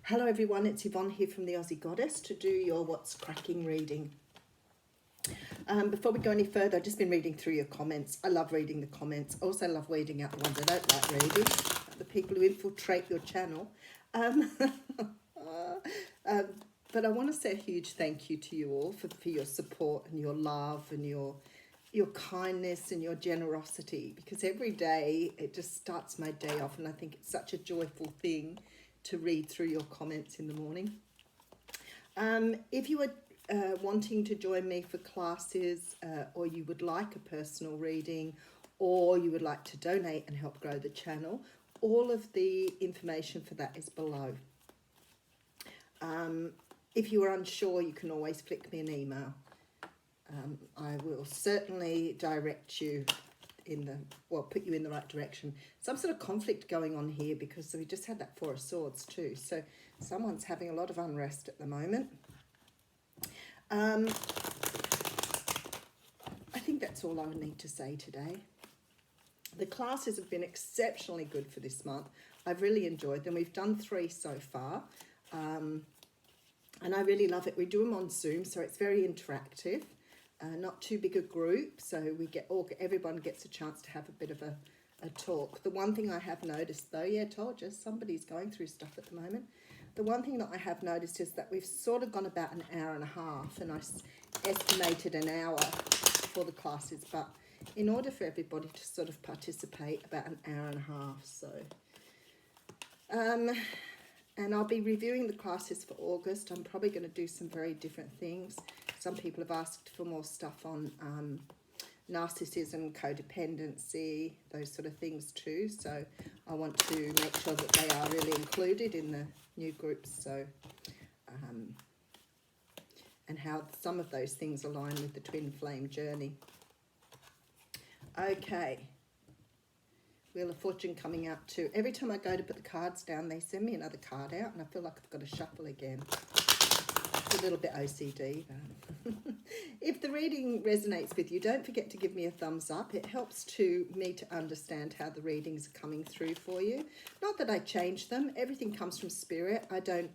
Hello everyone, it's Yvonne here from the Aussie Goddess to do your What's Cracking reading. Before we go any further, I've just been reading through your comments. I love reading the comments. Also love weeding out the ones I don't like reading, the people who infiltrate your channel. But I want to say a huge thank you to you all for your support and your love and your kindness and your generosity, because every day it just starts my day off, and I think it's such a joyful thing to read through your comments in the morning. If you are wanting to join me for classes, or you would like a personal reading, or you would like to donate and help grow the channel, all of the information for that is below. If you are unsure, you can always flick me an email. I will certainly direct you put you in the right direction. Some sort of conflict going on here because we just had that Four of Swords too. So someone's having a lot of unrest at the moment. I think that's all I would need to say today. The classes have been exceptionally good for this month. I've really enjoyed them. We've done 3 so far. And I really love it. We do them on Zoom, so it's very interactive. Not too big a group, so everyone gets a chance to have a bit of a talk. The one thing I have noticed though, told you, somebody's going through stuff at the moment. The one thing that I have noticed is that we've sort of gone about an hour and a half, and I estimated an hour for the classes, but in order for everybody to sort of participate, about an hour and a half. So, and I'll be reviewing the classes for August. I'm probably going to do some very different things. Some people have asked for more stuff on narcissism, codependency, those sort of things too. So I want to make sure that they are really included in the new groups. So, and how some of those things align with the twin flame journey. Okay. Wheel of Fortune coming out too. Every time I go to put the cards down, they send me another card out, and I feel like I've got to shuffle again. It's a little bit OCD, but if the reading resonates with you, don't forget to give me a thumbs up. It helps me to understand how the readings are coming through for you. Not that I change them. Everything comes from spirit. I don't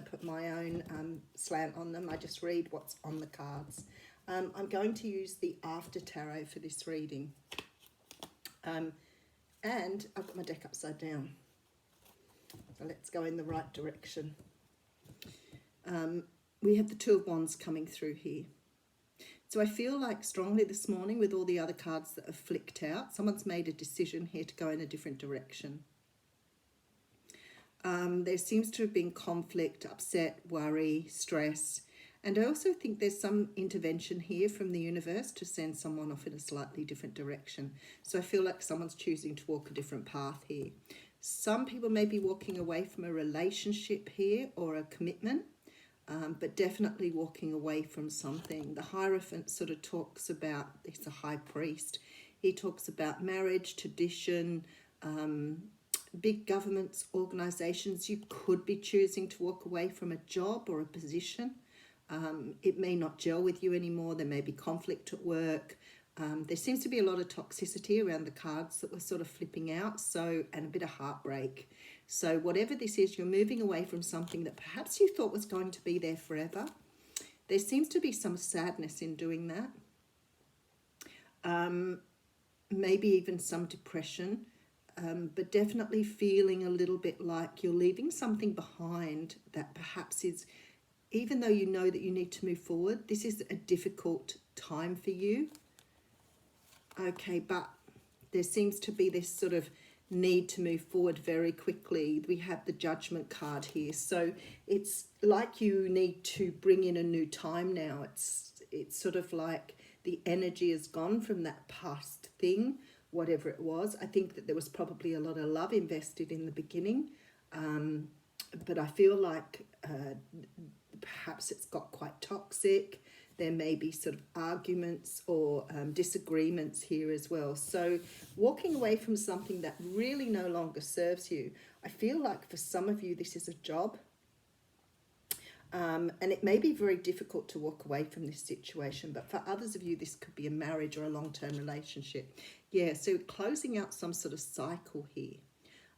put my own slant on them. I just read what's on the cards. I'm going to use the After Tarot for this reading. And I've got my deck upside down. So let's go in the right direction. We have the Two of Wands coming through here. So I feel like strongly this morning, with all the other cards that have flicked out, someone's made a decision here to go in a different direction. There seems to have been conflict, upset, worry, stress. And I also think there's some intervention here from the universe to send someone off in a slightly different direction. So I feel like someone's choosing to walk a different path here. Some people may be walking away from a relationship here or a commitment. But definitely walking away from something. The Hierophant sort of talks about, he's a high priest. He talks about marriage, tradition, big governments, organisations. You could be choosing to walk away from a job or a position. It may not gel with you anymore. There may be conflict at work. There seems to be a lot of toxicity around the cards that were sort of flipping out, and a bit of heartbreak. So whatever this is, you're moving away from something that perhaps you thought was going to be there forever. There seems to be some sadness in doing that. Maybe even some depression, but definitely feeling a little bit like you're leaving something behind that perhaps is, even though you know that you need to move forward, this is a difficult time for you. Okay, but there seems to be this sort of need to move forward very quickly. We have the Judgment card here. So it's like you need to bring in a new time now. It's sort of like the energy has gone from that past thing, whatever it was. I think that there was probably a lot of love invested in the beginning. But I feel like perhaps it's got quite toxic. There may be sort of arguments or disagreements here as well. So walking away from something that really no longer serves you. I feel like for some of you, this is a job. And it may be very difficult to walk away from this situation. But for others of you, this could be a marriage or a long-term relationship. Yeah, so closing out some sort of cycle here.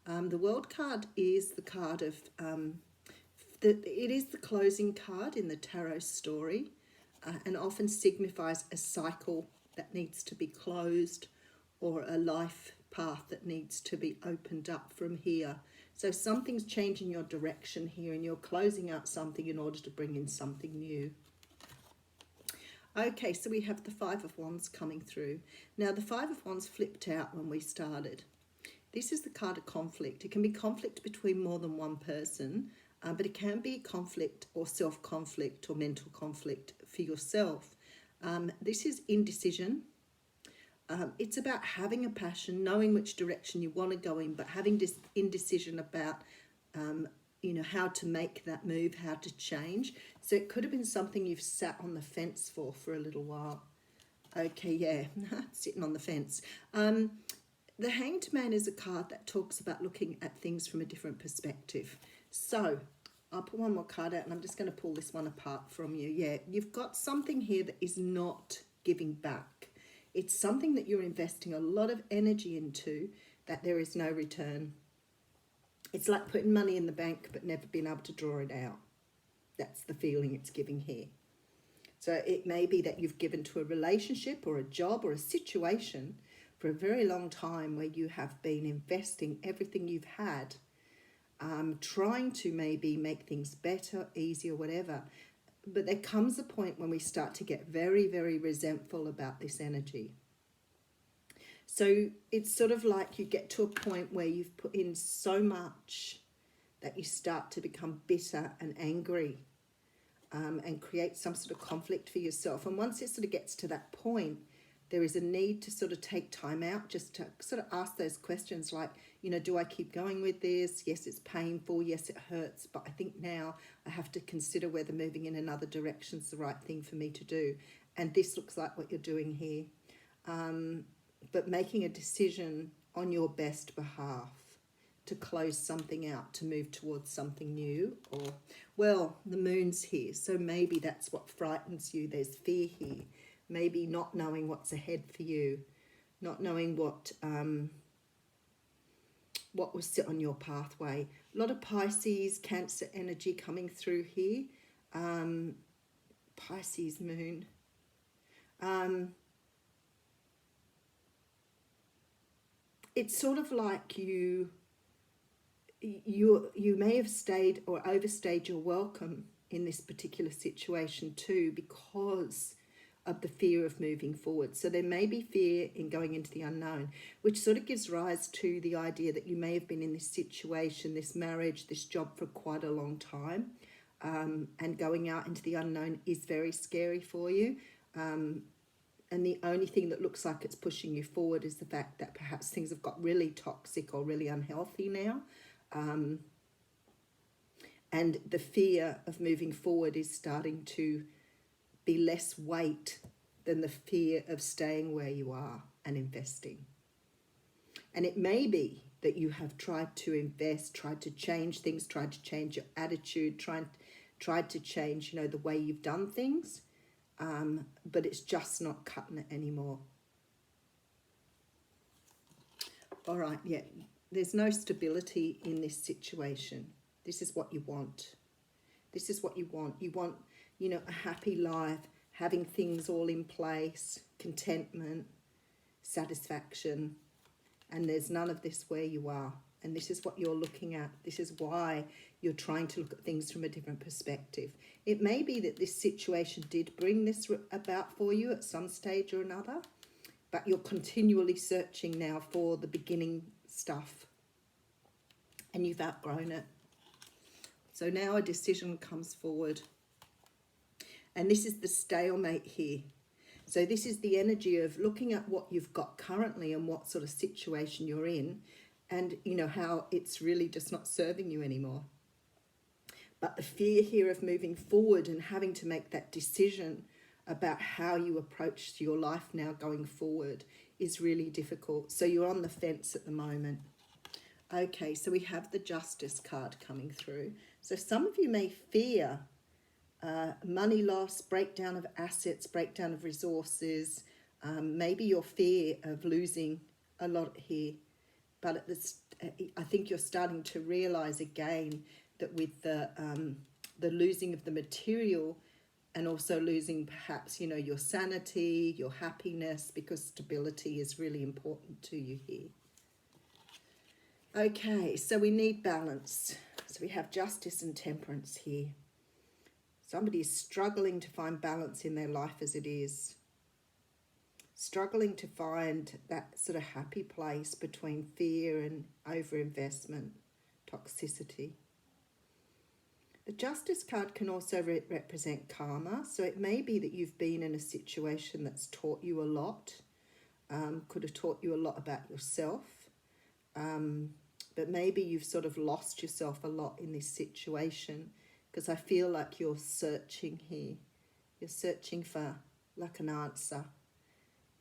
The World card is the card of It is the closing card in the tarot story, and often signifies a cycle that needs to be closed, or a life path that needs to be opened up from here. So something's changing your direction here, and you're closing out something in order to bring in something new. Okay, so we have the Five of Wands coming through. Now, the Five of Wands flipped out when we started. This is the card of conflict. It can be conflict between more than one person, but it can be conflict or self-conflict or mental conflict for yourself. This is indecision. It's about having a passion, knowing which direction you want to go in, but having this indecision about how to make that move, how to change. So it could have been something you've sat on the fence for a little while. Okay, yeah, sitting on the fence. The Hanged Man is a card that talks about looking at things from a different perspective. So I'll put one more card out, and I'm just going to pull this one apart from you. Yeah, you've got something here that is not giving back. It's something that you're investing a lot of energy into that there is no return. It's like putting money in the bank but never being able to draw it out. That's the feeling it's giving here. So it may be that you've given to a relationship or a job or a situation for a very long time where you have been investing everything you've had, trying to maybe make things better, easier, whatever. But there comes a point when we start to get very, very resentful about this energy. So it's sort of like you get to a point where you've put in so much that you start to become bitter and angry, and create some sort of conflict for yourself. And once it sort of gets to that point, there is a need to sort of take time out just to sort of ask those questions like, do I keep going with this? Yes, it's painful. Yes, it hurts. But I think now I have to consider whether moving in another direction is the right thing for me to do. And this looks like what you're doing here. But making a decision on your best behalf to close something out, to move towards something new. Or, well, the moon's here. So maybe that's what frightens you. There's fear here. Maybe not knowing what's ahead for you, not knowing what will sit on your pathway. A lot of Pisces, Cancer energy coming through here. Pisces moon. It's sort of like you may have stayed or overstayed your welcome in this particular situation too, because of the fear of moving forward. So there may be fear in going into the unknown, which sort of gives rise to the idea that you may have been in this situation, this marriage, this job for quite a long time, and going out into the unknown is very scary for you. And the only thing that looks like it's pushing you forward is the fact that perhaps things have got really toxic or really unhealthy now. And the fear of moving forward is starting to be less weight than the fear of staying where you are and investing. And it may be that you have tried to invest, tried to change things, tried to change your attitude, tried to change, the way you've done things, but it's just not cutting it anymore. All right, yeah, there's no stability in this situation. This is what you want. This is what you want. You want, a happy life, having things all in place, contentment, satisfaction, and there's none of this where you are. And this is what you're looking at. This is why you're trying to look at things from a different perspective. It may be that this situation did bring this about for you at some stage or another, but you're continually searching now for the beginning stuff, and you've outgrown it. So now a decision comes forward. And this is the stalemate here. So this is the energy of looking at what you've got currently and what sort of situation you're in, and how it's really just not serving you anymore. But the fear here of moving forward and having to make that decision about how you approach your life now going forward is really difficult. So you're on the fence at the moment. Okay, so we have the Justice card coming through. So some of you may fear money loss, breakdown of assets, breakdown of resources, maybe your fear of losing a lot here. But I think you're starting to realise again that with the the losing of the material, and also losing perhaps, you know, your sanity, your happiness, because stability is really important to you here. Okay, so we need balance. So we have justice and temperance here. Somebody is struggling to find balance in their life as it is. Struggling to find that sort of happy place between fear and overinvestment, toxicity. The Justice card can also represent karma. So it may be that you've been in a situation that's taught you a lot, could have taught you a lot about yourself, but maybe you've sort of lost yourself a lot in this situation, because I feel like you're searching here. You're searching for like an answer.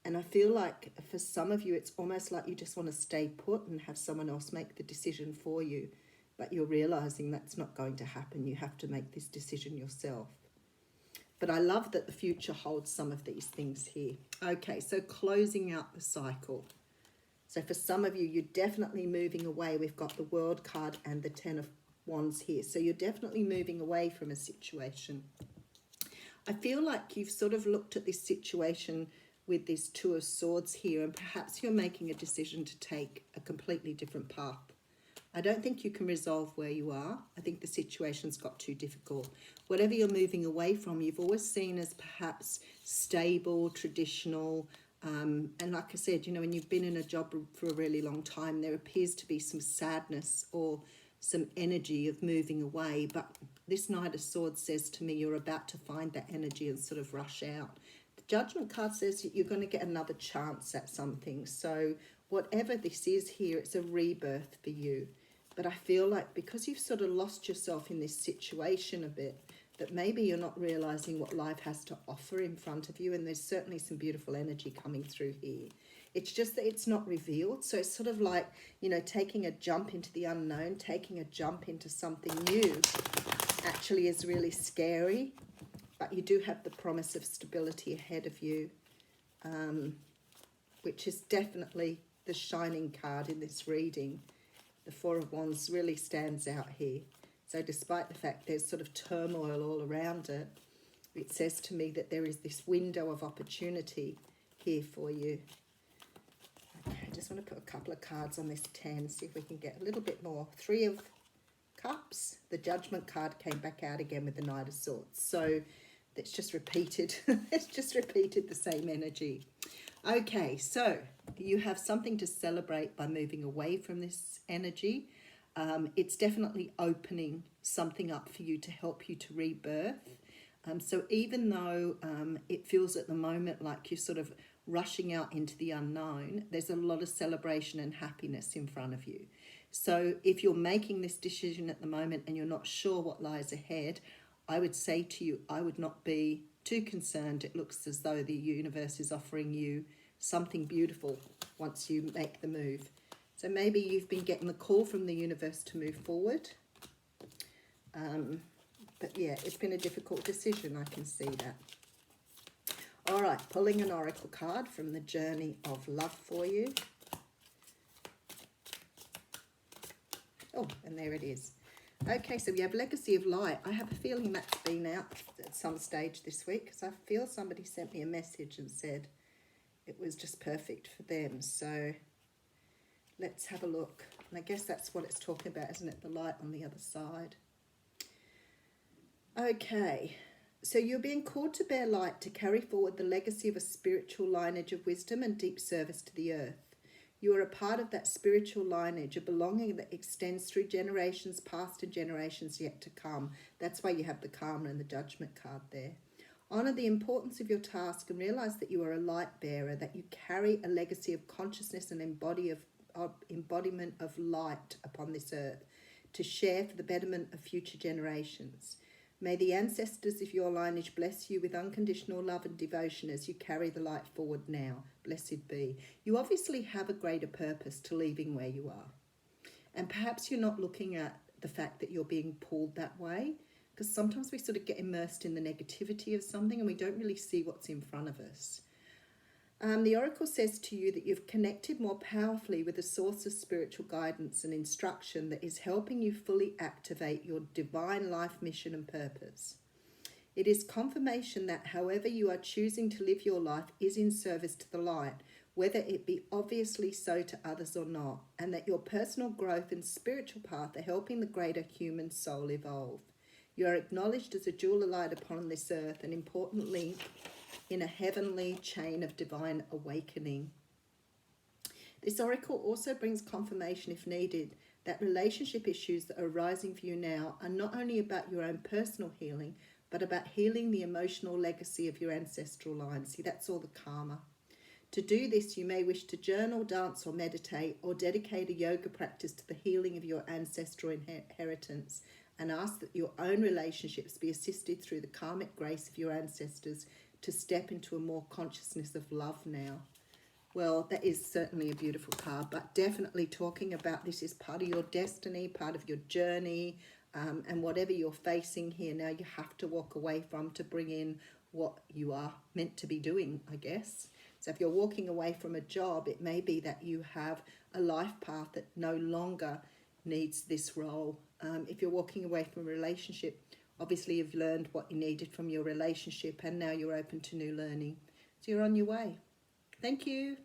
And I feel like for some of you, it's almost like you just want to stay put and have someone else make the decision for you. But you're realizing that's not going to happen. You have to make this decision yourself. But I love that the future holds some of these things here. Okay, so closing out the cycle. So for some of you, you're definitely moving away. We've got the World card and the Ten of Wands here. So you're definitely moving away from a situation. I feel like you've sort of looked at this situation with this Two of Swords here, and perhaps you're making a decision to take a completely different path. I don't think you can resolve where you are. I think the situation's got too difficult. Whatever you're moving away from, you've always seen as perhaps stable, traditional, and like I said, you know, when you've been in a job for a really long time, there appears to be some sadness or some energy of moving away. But this Knight of Swords says to me, you're about to find that energy and sort of rush out. The Judgment card says that you're going to get another chance at something. So whatever this is here, it's a rebirth for you. But I feel like because you've sort of lost yourself in this situation a bit, that maybe you're not realizing what life has to offer in front of you. And there's certainly some beautiful energy coming through here. It's just that it's not revealed. So it's sort of like, you know, taking a jump into the unknown, taking a jump into something new actually is really scary. But you do have the promise of stability ahead of you, which is definitely the shining card in this reading. The Four of Wands really stands out here. So despite the fact there's sort of turmoil all around it, it says to me that there is this window of opportunity here for you. Okay, I just want to put a couple of cards on this 10, see if we can get a little bit more. Three of Cups. The Judgment card came back out again with the Knight of Swords. So it's just repeated. It's just repeated the same energy. Okay, so you have something to celebrate by moving away from this energy. It's definitely opening something up for you to help you to rebirth. So even though it feels at the moment like you're sort of rushing out into the unknown, there's a lot of celebration and happiness in front of you. So if you're making this decision at the moment and you're not sure what lies ahead, I would say to you, I would not be too concerned. It looks as though the universe is offering you something beautiful once you make the move. So maybe you've been getting the call from the universe to move forward. But yeah, it's been a difficult decision. I can see that. All right, pulling an oracle card from the Journey of Love for you. Oh, and there it is. Okay, so we have Legacy of Light. I have a feeling that's been out at some stage this week, because I feel somebody sent me a message and said it was just perfect for them. So let's have a look. And I guess that's what it's talking about, isn't it? The light on the other side. Okay, so you're being called to bear light to carry forward the legacy of a spiritual lineage of wisdom and deep service to the earth. You are a part of that spiritual lineage, a belonging that extends through generations past and generations yet to come. That's why you have the Karma and the Judgment card there. Honour the importance of your task and realise that you are a light bearer, that you carry a legacy of consciousness and embodiment of light upon this earth to share for the betterment of future generations. May the ancestors of your lineage bless you with unconditional love and devotion as you carry the light forward now. Blessed be. You obviously have a greater purpose to leaving where you are. And perhaps you're not looking at the fact that you're being pulled that way, because sometimes we sort of get immersed in the negativity of something and we don't really see what's in front of us. The oracle says to you that you've connected more powerfully with a source of spiritual guidance and instruction that is helping you fully activate your divine life mission and purpose. It is confirmation that however you are choosing to live your life is in service to the light, whether it be obviously so to others or not, and that your personal growth and spiritual path are helping the greater human soul evolve. You are acknowledged as a jewel of light upon this earth, and importantly, in a heavenly chain of divine awakening. This oracle also brings confirmation, if needed, that relationship issues that are arising for you now are not only about your own personal healing, but about healing the emotional legacy of your ancestral line. See, that's all the karma. To do this, you may wish to journal, dance, or meditate, or dedicate a yoga practice to the healing of your ancestral inheritance, and ask that your own relationships be assisted through the karmic grace of your ancestors to step into a more consciousness of love now. Well, that is certainly a beautiful card, but definitely talking about this is part of your destiny, part of your journey, and whatever you're facing here now, you have to walk away from to bring in what you are meant to be doing, I guess. So if you're walking away from a job, it may be that you have a life path that no longer needs this role. If you're walking away from a relationship, obviously you've learned what you needed from your relationship and now you're open to new learning. So you're on your way. Thank you.